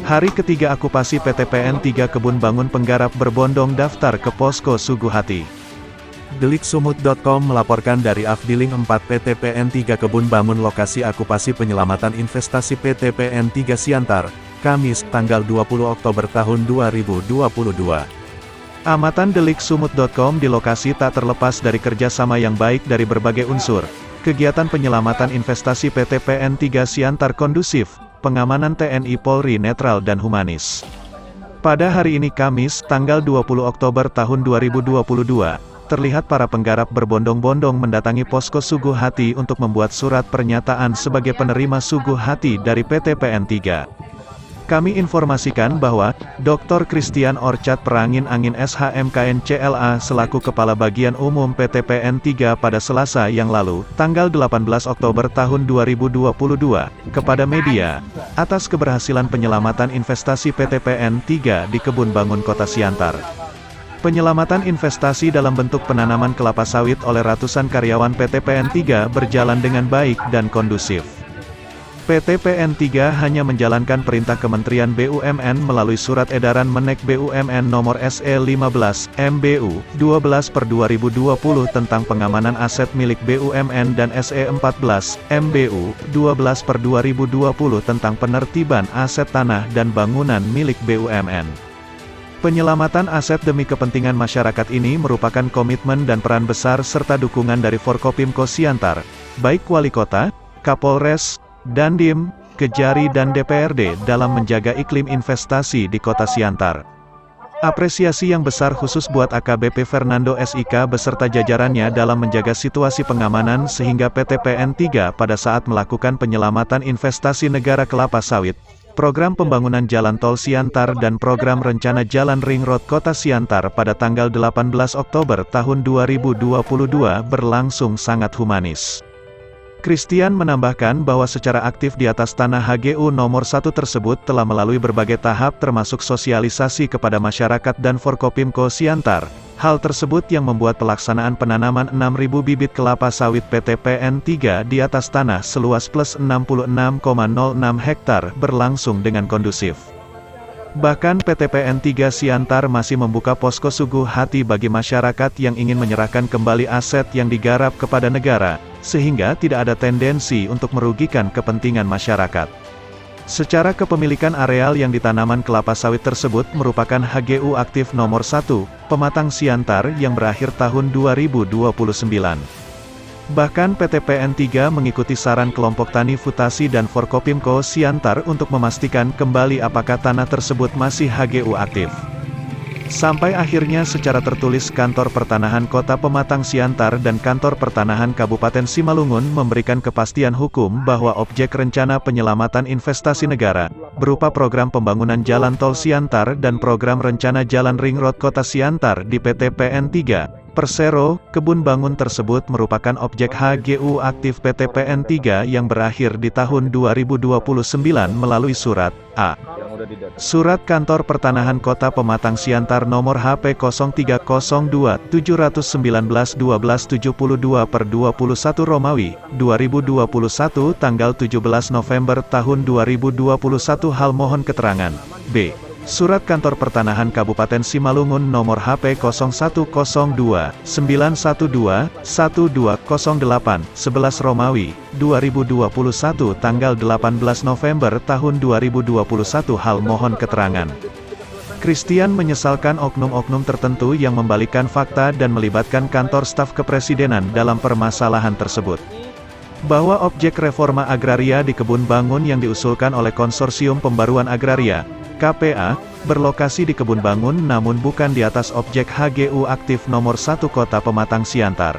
Hari ketiga okupasi PT PN 3 Kebun Bangun penggarap berbondong daftar ke Posko Suguhati. Deliksumut.com melaporkan dari Afdiling 4 PT PN 3 Kebun Bangun lokasi okupasi penyelamatan investasi PT PN 3 Siantar, Kamis, tanggal 20 Oktober tahun 2022. Amatan Deliksumut.com di lokasi tak terlepas dari kerjasama yang baik dari berbagai unsur. Kegiatan penyelamatan investasi PT PN 3 Siantar kondusif, pengamanan TNI Polri netral dan humanis. Pada hari ini Kamis, tanggal 20 Oktober tahun 2022, terlihat para penggarap berbondong-bondong mendatangi Posko Suguhati untuk membuat surat pernyataan sebagai penerima Suguhati dari PT PN 3. Kami informasikan bahwa, Dr. Christian Orchard Perangin Angin SHMKN CLA selaku Kepala Bagian Umum PT PN 3 pada Selasa yang lalu, tanggal 18 Oktober tahun 2022, kepada media, atas keberhasilan penyelamatan investasi PT PN 3 di Kebun Bangun Kota Siantar. Penyelamatan investasi dalam bentuk penanaman kelapa sawit oleh ratusan karyawan PT PN 3 berjalan dengan baik dan kondusif. PT PN 3 hanya menjalankan perintah Kementerian BUMN melalui Surat Edaran Menek BUMN Nomor SE 15, MBU, 12/2020 tentang pengamanan aset milik BUMN dan SE 14, MBU, 12/2020 tentang penertiban aset tanah dan bangunan milik BUMN. Penyelamatan aset demi kepentingan masyarakat ini merupakan komitmen dan peran besar serta dukungan dari Forkopimko Siantar, baik Wali Kota, Kapolres, Dandim, Kejari dan DPRD dalam menjaga iklim investasi di Kota Siantar. Apresiasi yang besar khusus buat AKBP Fernando SIK beserta jajarannya dalam menjaga situasi pengamanan sehingga PT PN 3 pada saat melakukan penyelamatan investasi negara kelapa sawit, program pembangunan jalan tol Siantar dan program rencana jalan Ring Road Kota Siantar pada tanggal 18 Oktober tahun 2022 berlangsung sangat humanis. Christian menambahkan bahwa secara aktif di atas tanah HGU nomor 1 tersebut telah melalui berbagai tahap termasuk sosialisasi kepada masyarakat dan Forkopimko Siantar. Hal tersebut yang membuat pelaksanaan penanaman 6.000 bibit kelapa sawit PT PN 3 di atas tanah seluas plus 66,06 hektar berlangsung dengan kondusif. Bahkan PT PN 3 Siantar masih membuka posko Suguhati bagi masyarakat yang ingin menyerahkan kembali aset yang digarap kepada negara, sehingga tidak ada tendensi untuk merugikan kepentingan masyarakat. Secara kepemilikan areal yang ditanaman kelapa sawit tersebut merupakan HGU aktif nomor 1, Pematang Siantar yang berakhir tahun 2029. Bahkan PT PN 3 mengikuti saran kelompok tani Futasi dan Forkopimko Siantar untuk memastikan kembali apakah tanah tersebut masih HGU aktif. Sampai akhirnya secara tertulis Kantor Pertanahan Kota Pematang Siantar dan Kantor Pertanahan Kabupaten Simalungun memberikan kepastian hukum bahwa objek rencana penyelamatan investasi negara, berupa program pembangunan jalan tol Siantar dan program rencana jalan Ring Road Kota Siantar di PT PN 3, Persero, Kebun Bangun tersebut merupakan objek HGU aktif PT PN 3 yang berakhir di tahun 2029 melalui Surat A. Surat Kantor Pertanahan Kota Pematang Siantar Nomor HP 0302-719-1272/21 Romawi, 2021 tanggal 17 November tahun 2021. Hal mohon keterangan. B. Surat Kantor Pertanahan Kabupaten Simalungun Nomor HP 0102-912-1208-11 Romawi, 2021 tanggal 18 November tahun 2021. Hal mohon keterangan. Christian menyesalkan oknum-oknum tertentu yang membalikkan fakta dan melibatkan kantor staf kepresidenan dalam permasalahan tersebut. Bahwa objek reforma agraria di Kebun Bangun yang diusulkan oleh Konsorsium Pembaruan Agraria, KPA, berlokasi di Kebun Bangun namun bukan di atas objek HGU aktif nomor 1 Kota Pematang Siantar,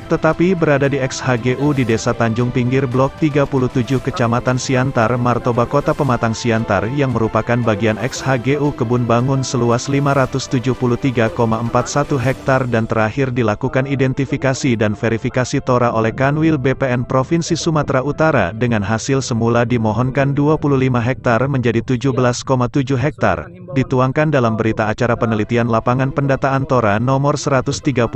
tetapi berada di ex-HGU di Desa Tanjung Pinggir Blok 37 Kecamatan Siantar Martoba Kota Pematang Siantar yang merupakan bagian ex-HGU Kebun Bangun seluas 573,41 hektar dan terakhir dilakukan identifikasi dan verifikasi TORA oleh Kanwil BPN Provinsi Sumatera Utara dengan hasil semula dimohonkan 25 hektar menjadi 17,7 hektar, dituangkan dalam berita acara penelitian lapangan pendataan TORA nomor 131,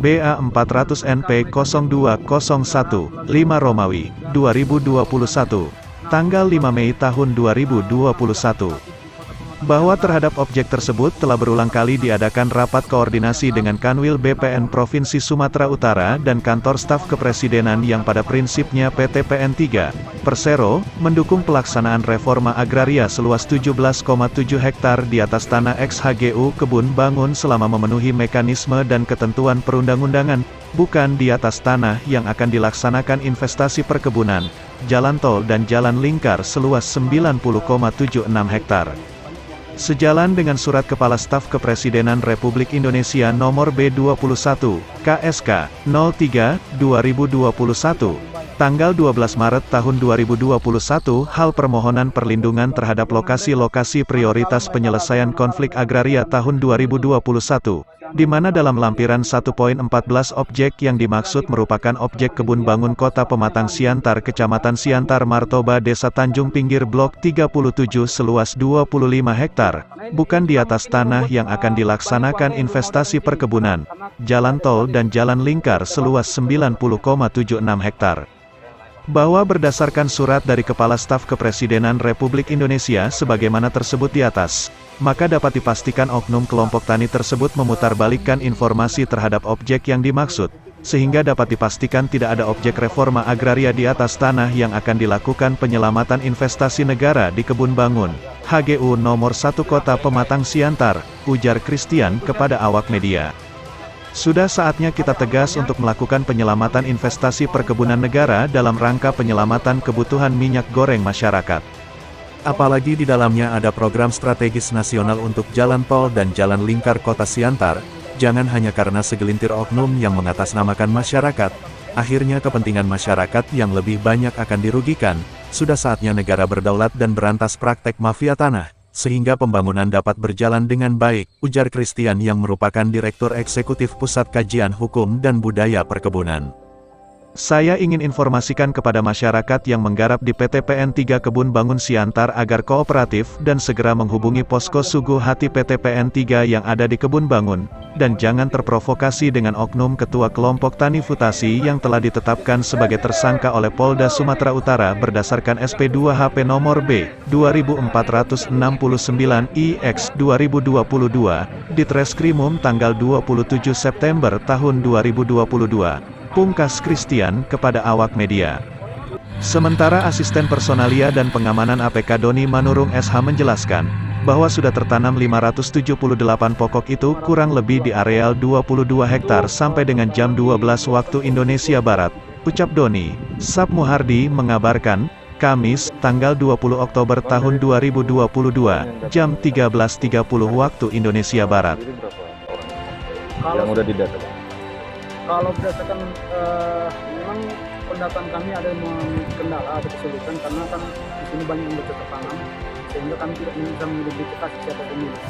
BA 400 NP 0201, 5 Romawi, 2021. tanggal 5 Mei tahun 2021. Bahwa terhadap objek tersebut telah berulang kali diadakan rapat koordinasi dengan Kanwil BPN Provinsi Sumatera Utara dan Kantor Staf Kepresidenan yang pada prinsipnya PT PN 3, Persero, mendukung pelaksanaan reforma agraria seluas 17,7 hektar di atas tanah ex-HGU Kebun Bangun selama memenuhi mekanisme dan ketentuan perundang-undangan, bukan di atas tanah yang akan dilaksanakan investasi perkebunan, jalan tol dan jalan lingkar seluas 90,76 hektar. Sejalan dengan Surat Kepala Staf Kepresidenan Republik Indonesia Nomor B21, KSK, 03/2021, tanggal 12 Maret tahun 2021 hal permohonan perlindungan terhadap lokasi-lokasi prioritas penyelesaian konflik agraria tahun 2021, di mana dalam lampiran 1.14 objek yang dimaksud merupakan objek kebun bangun Kota Pematang Siantar Kecamatan Siantar Martoba Desa Tanjung Pinggir Blok 37 seluas 25 hektar, bukan di atas tanah yang akan dilaksanakan investasi perkebunan, jalan tol dan jalan lingkar seluas 90,76 hektar. Bahwa berdasarkan surat dari Kepala Staf Kepresidenan Republik Indonesia sebagaimana tersebut di atas, maka dapat dipastikan oknum kelompok tani tersebut memutarbalikkan informasi terhadap objek yang dimaksud, sehingga dapat dipastikan tidak ada objek reforma agraria di atas tanah yang akan dilakukan penyelamatan investasi negara di Kebun Bangun, HGU Nomor 1 Kota Pematang Siantar, ujar Christian kepada awak media. Sudah saatnya kita tegas untuk melakukan penyelamatan investasi perkebunan negara dalam rangka penyelamatan kebutuhan minyak goreng masyarakat. Apalagi di dalamnya ada program strategis nasional untuk jalan tol dan jalan lingkar kota Siantar, jangan hanya karena segelintir oknum yang mengatasnamakan masyarakat, akhirnya kepentingan masyarakat yang lebih banyak akan dirugikan. Sudah saatnya negara berdaulat dan berantas praktek mafia tanah, sehingga pembangunan dapat berjalan dengan baik, ujar Christian yang merupakan Direktur Eksekutif Pusat Kajian Hukum dan Budaya Perkebunan. Saya ingin informasikan kepada masyarakat yang menggarap di PT PN 3 Kebun Bangun Siantar agar kooperatif dan segera menghubungi posko Sugu Hati PT PN 3 yang ada di Kebun Bangun, dan jangan terprovokasi dengan oknum ketua kelompok Tani Futasi yang telah ditetapkan sebagai tersangka oleh Polda Sumatera Utara berdasarkan SP2 HP nomor B 2469 IX 2022 di Treskrimum tanggal 27 September tahun 2022. Pungkas Christian kepada awak media. Sementara Asisten Personalia dan Pengamanan APK Doni Manurung SH menjelaskan, bahwa sudah tertanam 578 pokok itu kurang lebih di areal 22 hektar sampai dengan jam 12 waktu Indonesia Barat, ucap Doni. Sab Muhardi mengabarkan, Kamis, tanggal 20 Oktober tahun 2022, jam 13.30 waktu Indonesia Barat. Yang udah didata. Kalau berdasarkan memang pendataan kami ada kendala, ada kesulitan karena kan di sini banyak yang bercocok tanam, sehingga kami tidak bisa mengidentifikasi siapa pemilik.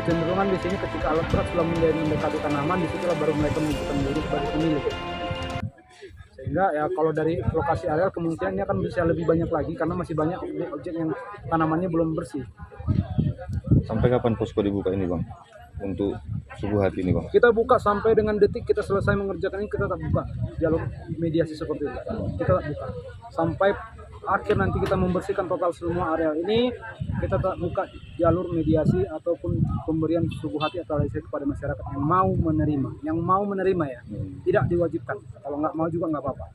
Kecenderungan di sini ketika alat berat sudah mendekati tanaman, disitulah baru mereka menunjukkan diri sebagai pemilik. Sehingga ya kalau dari lokasi areal kemungkinannya kan bisa lebih banyak lagi karena masih banyak objek yang tanamannya belum bersih. Sampai kapan posko dibuka ini, Bang? Untuk Sugu Hati ini, Bang? Kita buka sampai dengan detik kita selesai mengerjakan ini, kita tetap buka jalur mediasi seperti itu. Kita tetap buka sampai akhir nanti kita membersihkan total semua area ini, kita tetap buka jalur mediasi ataupun pemberian Sugu Hati atau lisensi kepada masyarakat yang mau menerima. Yang mau menerima ya, tidak diwajibkan. Kalau nggak mau juga nggak apa-apa.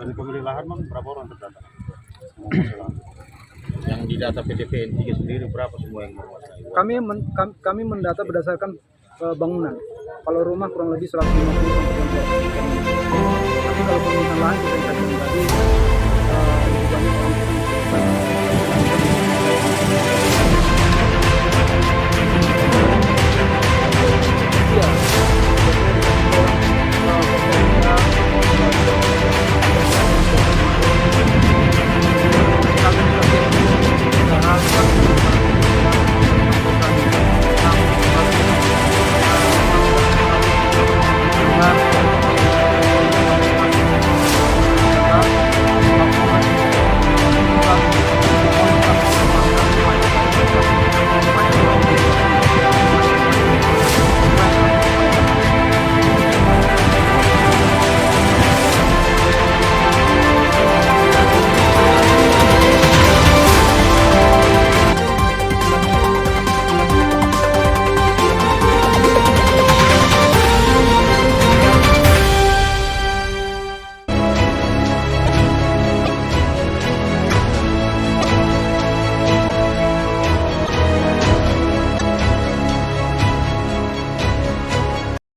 Dari pemilik lahan, Bang, berapa orang terdata? Yang didata PT PN 3 sendiri berapa semua yang menguasai? Kami mendata berdasarkan bangunan. Kalau rumah kurang lebih 150 sampai 200. Tapi kalau pemilikan lahan kita tadi lebih banyak orang.